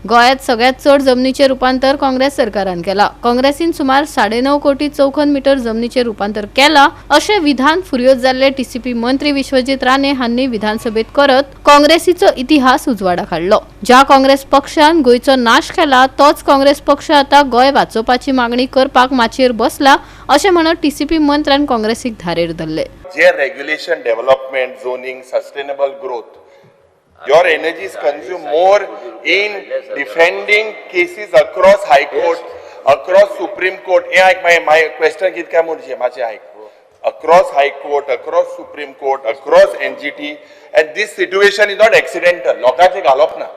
गोयात सगळ्यात चड जमनीचे रूपांतर काँग्रेस सरकारान केला। काँग्रेसीन सुमार 9.5 कोटी चौखण मीटर जमनीचे रूपांतर केला अशें विधान फुर्योज जाल्ले टीसीपी मंत्री विश्वजीत राणे हांनी विधानसभेत करत काँग्रेसीचो इतिहास उजवाडाक हाडलो। ज्या काँग्रेस पक्षान गोयचो नाश केला तोच काँग्रेस पक्ष आता गोय वाचोवपाची मागणी करपाक माचयेर बसला अशें म्हणत टीसीपी मंत्र्यान काँग्रेसीक धारेर धरले। जे regulation, development, zoning, sustainable growth, your energy is consumed more in defending cases across High Court, across Supreme Court. My question कित काय म्हणचे माझे ऐक. Across High Court, across Supreme Court, across NGT, and this situation is not accidental. लोकांचे घालप ना.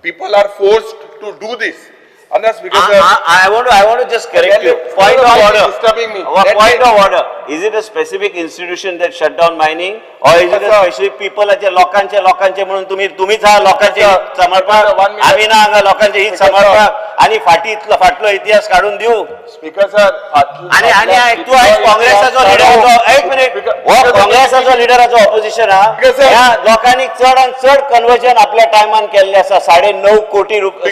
People are forced to do this. And that's because I want to just correct you. Point of order. Disturbing me. Point of order. Is it a specific institution that shut down mining, or is it a specific people? लोकांचे म्हणून तुम्हीच हा लोकांचे समर्पक, आम्ही ना हांगा लोकांचे हित समर्पक आणि फाटलो इतिहास काढून देऊ. स्पीकर सर, आणि तू आहेस काँग्रेसाचो लीडर. एक मिनिट, हो काँग्रेसाचो लीडराचो ऑपोजिशन हा. ह्या लोकांनी चड आणि चड कन्वर्जन आपल्या टायमान केल्ले आसा 9.5 कोटी रुपये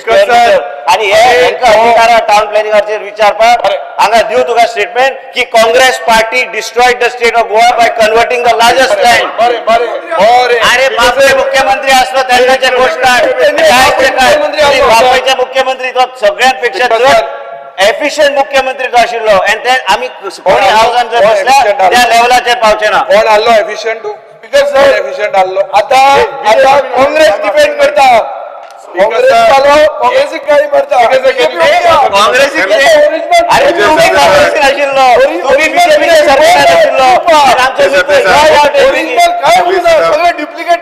आणि हे टाउन प्लॅनिंगाचेर विचारपाक हांगा दिव तुका स्टेटमेंट की Congress party destroyed the state of Goa by converting the largest land. अरे बापरे, मुख्यमंत्री असलो त्यांचे गोष्ट बापयचे मुख्यमंत्री तो सगळ्यांपेक्षा चड एफिशियंट मुख्यमंत्री तो आशिल्लो. आणि ते आम्ही कोणी हाऊसान जर बसल्या त्या लेवलाचेर पावचे ना. कोण आलो एफिशियंट? स्पीकर सर, एफिशियंट आलो. आता काँग्रेस डिपेंड करता. काँग्रेस काही करता. काँग्रेस अरे तुम्ही काँग्रेस आशिल्लो, तुम्ही बीजेपीचे सरकार आशिल्लो. सगळं डुप्लिकेट.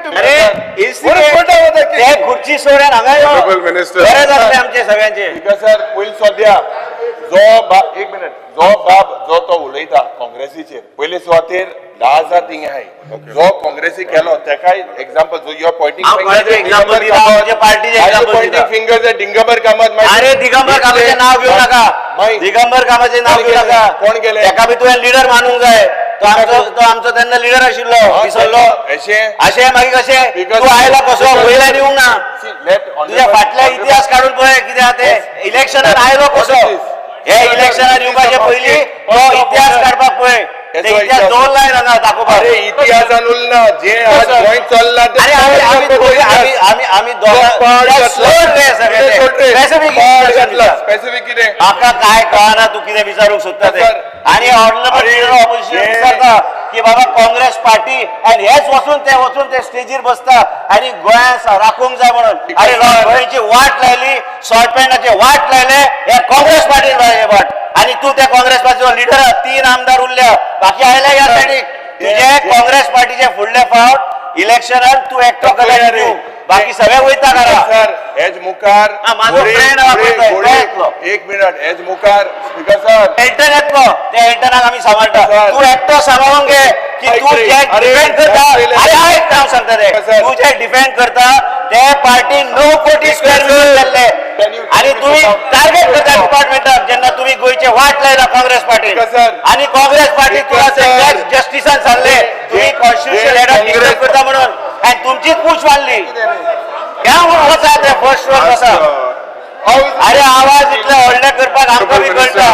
ते खुर्ची सोड्यान हांगा गरज आसले आमचे सगळ्यांचे. स्पीकर सर, पयलीं सद्या एक मिनिट, जो तो उलयता काँग्रेसीचेर पयले सुवातेर 10,000 थिंग आहाय. जो काँग्रेसी केलो तेका एक्झाम्पल जो you're pointing fingers Digambar Kamat. अरे दिगंबर कामतचे नाव घेऊ नका, दिगंबर कामतचे नाव घेऊ नका. कोण गेले? एका बी तुवें लिडर मानूंक जाय. तो आमचो तेन्ना लिडर आशिल्लो, विसरलो. अशें मागीर कशें तूं आयला कसो वयल्यान येवंक ना. तुज्या फाटल्या इतिहास काढून पळय कितें आहा ते. इलेक्शनान आयलो कसो, हे इलेक्शनान येवपाचे पयलीं तो इतिहास काडपाक पळय. इतिहास दवरलाय हांगा दाखोवपाक. अरे इतिहासान उरला जे आज गोंय चल्ला ते. आमी स्पेसिफिक कितें म्हाका काय कळना तू कितें विचारूंक सोदता ते. आणि ऑपोजिशन विचारता की बाबा काँग्रेस पार्टी आणि हेच वचून ते स्टेजीर बसता आणि गोंयांत राखूंक जाय म्हणून. अरे गोंयची वाट लायली, शॉर्ट पॅन्टाचे वाट लायले हे काँग्रेस पार्टीन वाट. आणि तू त्या काँग्रेस पार्टीचो लिडर 3 आमदार उरल्या, बाकी आयले ह्या सायडीक. तुझे काँग्रेस पार्टीचे फुडले फावट इलेक्शनात तू एकटो कल्याण दिवं, बाकी सगळे वयता करा. सर हेज मुखार माझो फ्रेंड एक मिनिट हेज मुखार स्पीकर सर एल्टन येतलो, त्या एल्टनाक आम्ही सांभाळटा. तू एकटो सांभाळून घे की तू जे डिफेंड करता. अरे ऐक नाव सांगता ते, तू जे डिफेंड करता ते पार्टी 9 कोटी स्क्वेअर मीटर जाल्ले आणि तुम्ही टार्गेट करता डिपार्टमेंटाक जेन्ना तुम्ही गोयचे वाट लायला काँग्रेस पार्टी. आणि काँग्रेस पार्टी तुला जस्टिसान सांगले तुम्ही कॉन्स्टिट्युशनल हेडाक डिक्लेअर करता म्हणून आणि तुमचीच पूछ मारली. क्या वसा ते फर्स्ट वर कसा. अरे आवाज इतले व्हडले करपाक आमकां बी कळटा.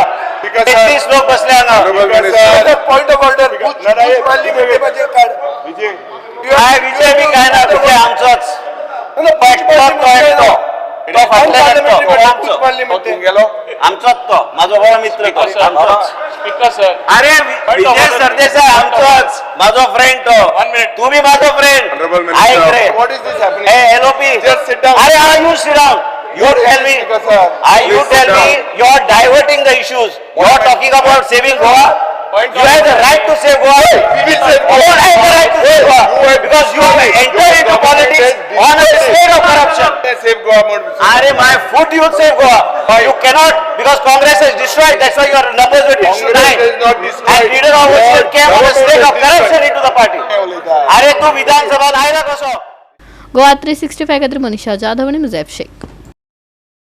33 लोक बसले हांगा. पॉइंट ऑफ ऑर्डर काय विजय बी काय ना, विजय आमचोच. आमचोच तो माझो बरो मित्र तो आमचोच. अरे विजय सरदेसाय आमचोच, माझो फ्रेंड तो. तू बी माझो फ्रेंड. ऐक रे, एलओपी. अरे you sit down. You tell me, you are diverting the issues. You are talking about saving Goa. You have the right to save Goa. We will save Goa. You have the right to save Goa because you have entered into politics on a state of corruption. Save Goa. Are my foot you save Goa? You cannot because Congress has destroyed. That's why your numbers were destroyed. And leader of opposition came on a state of corruption into the party. अरे तू विधानसभा आयला कसो. गोवा 365 खातीर मनीषा जाधव आणि मुझैब शेख.